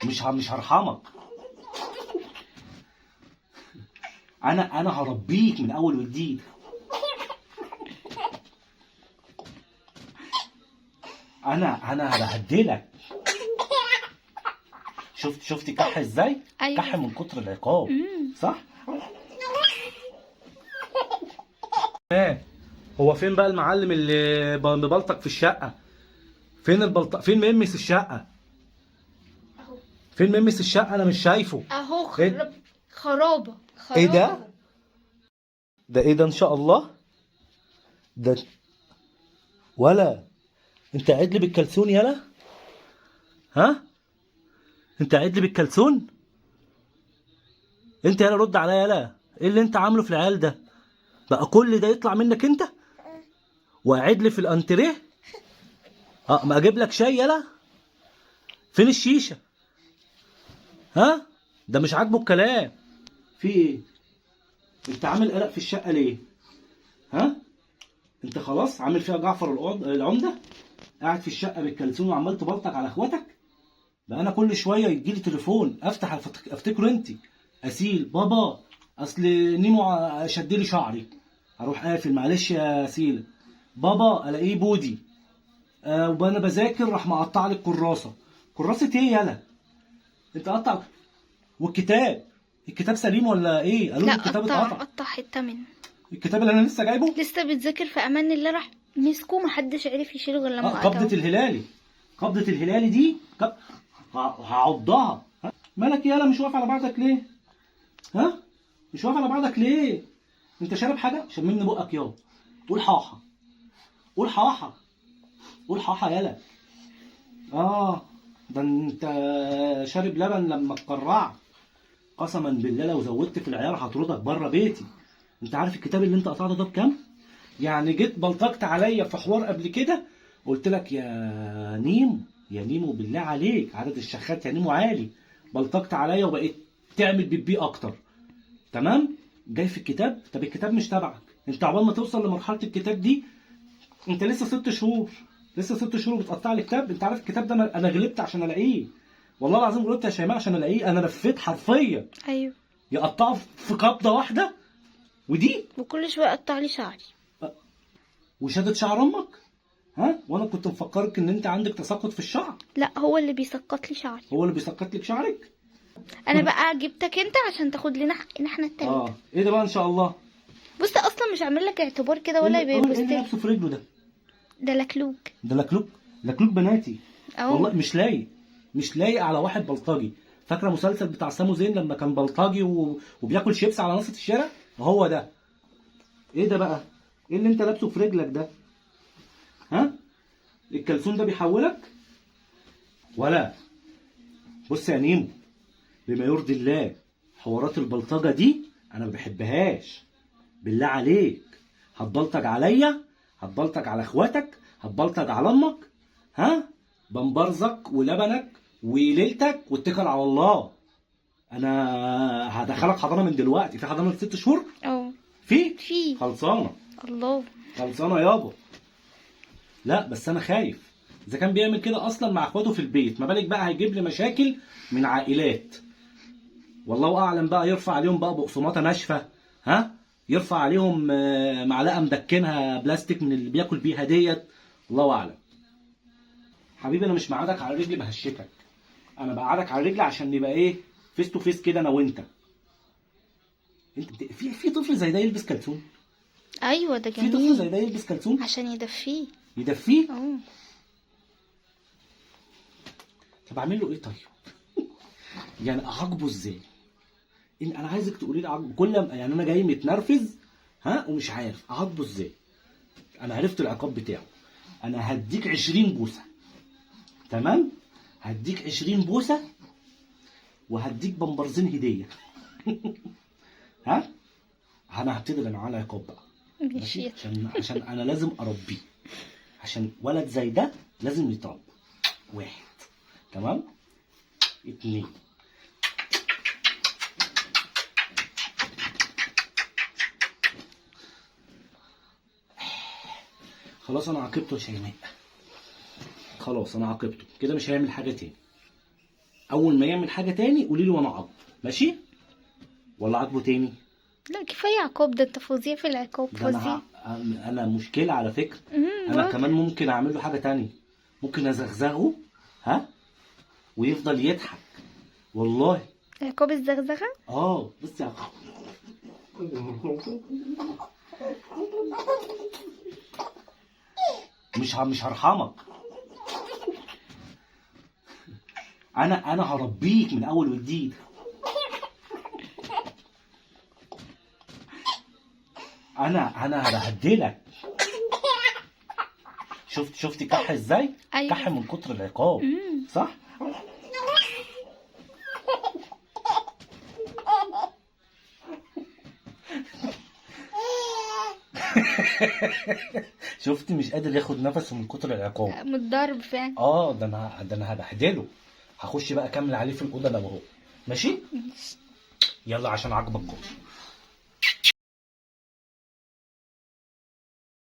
مش هرحمك. انا هربيك من اول وجديد. انا هبهدلك. شفتي كح ازاي؟ أيوة. كح من كتر العقاب. صح؟ هو فين بقى المعلم اللي مبلطك في الشقة؟ فين ممس الشقة؟ اهو. فين ممس الشقة؟ انا مش شايفه. اهو إيه؟ خرابه. ايه ده؟ ده ايه ده ان شاء الله؟ ده ولا انت قاعد لي بالكلسون يالا؟ ها؟ انت قاعد لي بالكلسون؟ انت يالا رد عليا يالا، ايه اللي انت عامله في العيال ده؟ بقى كل ده يطلع منك انت؟ وقاعد لي في الانتريه؟ ما اجيب لك شاي يالا؟ فين الشيشه؟ ها؟ ده مش عاجبه الكلام. في ايه؟ انت عامل قلق في الشقه ليه؟ ها؟ انت خلاص عامل فيها جعفر العمده؟ قاعد في الشقه بالكلسون وعمال تبلطج على اخواتك؟ ده انا كل شويه يجي لي تليفون افتح افتكره انت اسيل بابا، اصل نيمو شد لي شعري، اروح قافل معلش يا سيله. بابا الاقيه بودي، وانا بذاكر راح مقطع لي الكراسه. كراسه ايه يالا؟ انت قطع الكتاب سليم ولا ايه؟ قالوا لي لا، الكتاب قطع اتقطع. قطع حته منه. الكتاب اللي انا لسه جايبه؟ لسه بتذاكر في امان الله، راح مسكوه محدش عرف يشيله غير لما قبضه قطعه. الهلالي. قبضه الهلالي دي هعضها. ها؟ مالك يالا مش واقف على بعضك ليه؟ ها؟ مش واقف على بعضك ليه؟ انت شارب حاجه؟ شممني بقك يابا. قول حاحه. قول حاحه. قول حاحه يالا. ده انت شارب لبن لما اتقرعت. قسما بالله لو زودت في العيار هطردك بره بيتي. انت عارف الكتاب اللي انت قطعته ده بكام؟ يعني جيت بلطجت عليا في حوار قبل كده، قلت لك يا نيمو، يا نيمو بالله عليك عدد الشخات يا نيمو عالي. بلطجت عليا وبقيت تعمل بيبي اكتر. تمام؟ جاي في الكتاب؟ طب الكتاب مش تبعك. انت عقبال ما توصل لمرحله الكتاب دي انت لسه 6 شهور. لسه 6 شهور بتقطع لي كتاب. انت عارف الكتاب ده انا غلبت عشان الاقيه. والله العظيم غلبت يا شيماء عشان الاقيه. انا لفيت حرفيا ايوه. يقطعه في قبضه واحده. ودي وكل شويه قطع لي شعري. وشادة شعر امك. ها؟ وانا كنت مفكرك ان انت عندك تساقط في الشعر. لا، هو اللي بيسقط لي شعري. هو اللي بيسقط لك شعرك. انا بقى جبتك انت عشان تاخد لنا حقنا احنا التلاته. ايه ده بقى ان شاء الله؟ بص، اصلا مش عامل لك اعتبار كده ولا ايه اللي بيبص. لابسه في رجله ده؟ ده لكلوك. ده لكلوك. لكلوك بناتي. اهو. والله مش لايق. مش لايق على واحد بلطجي. فاكره مسلسل بتاع سامو زين لما كان بلطجي وبياكل شيبس على نص الشارع؟ هو ده. ايه ده بقى؟ ايه اللي انت لابسه في رجلك ده؟ ها؟ الكلسون ده بيحولك؟ ولا بص يا نيمو، بما يرضي الله، حوارات البلطجه دي انا ما بحبهاش. بالله عليك، هتبلطج عليا، هتبلطج على اخواتك، هتبلطج على امك، ها؟ بمبرزك ولبنك وليلتك واتكل على الله. انا هدخلك حضانه من دلوقتي. في حضانه 6 شهور؟ اه. في خلصانه. الله. خلصانه يابا. لا بس انا خايف. اذا كان بيعمل كده اصلا مع اخواته في البيت، ما بالك بقى هيجيب لي مشاكل من عائلات. والله اعلم بقى يرفع عليهم بقى بقسماطه ناشفه، ها؟ يرفع عليهم معلقه مدكنها بلاستيك من اللي بياكل بيها ديت. الله اعلم. حبيبي انا مش مقعدك على رجلي بهشتك. انا بقعدك على رجلي عشان نبقى ايه؟ فيس تو فيس كده انا وانت. انت في طفل زي ده يلبس كلسون؟ ايوه، ده في طفل جميل زي ده يلبس كلسون؟ عشان يدفيه. يدفيه؟ اه. طب اعمل له ايه طيب؟ يعني اعاقبه ازاي؟ انا عايزك تقولي لي اعاقبه. يعني انا جاي متنرفز، ها، ومش عارف اعاقبه ازاي. انا عرفت العقاب بتاعه. انا هديك 20 بوسه. تمام؟ هديك 20 بوسه وهديك بمبرزين هديه. ها؟ انا هبتدي انا على العقاب بقى. ماشي. عشان انا لازم اربيه. عشان ولد زي ده لازم يتربى. 1. تمام؟ 2. خلاص انا عاقبته يا شيماء. خلاص انا عاقبته كده، مش هيعمل حاجه تاني. اول ما يعمل حاجه تاني قولي لي وانا عاقبه، ماشي؟ ولا عاقبه تاني؟ لا كفايه عقاب، ده انت فظيع في العقاب، ده فظيع. انا مشكله على فكره. انا برافو. كمان ممكن اعمل له حاجه تانية، ممكن ازغزغه ها ويفضل يضحك والله. عقاب الزغزغه. بص يا مش هرحمك. انا هربيك من اول وجديد. انا هبهدلك. شفتي كح ازاي؟ أيوة. كح من كتر العقاب، صح؟ شفتي مش قادر ياخد نفسه من كتر العقاب. متضرب فعلا. ده انا هبهدله. هخش بقى اكمل عليه في الاوضه لو هو ماشي. يلا عشان عاجبك كله.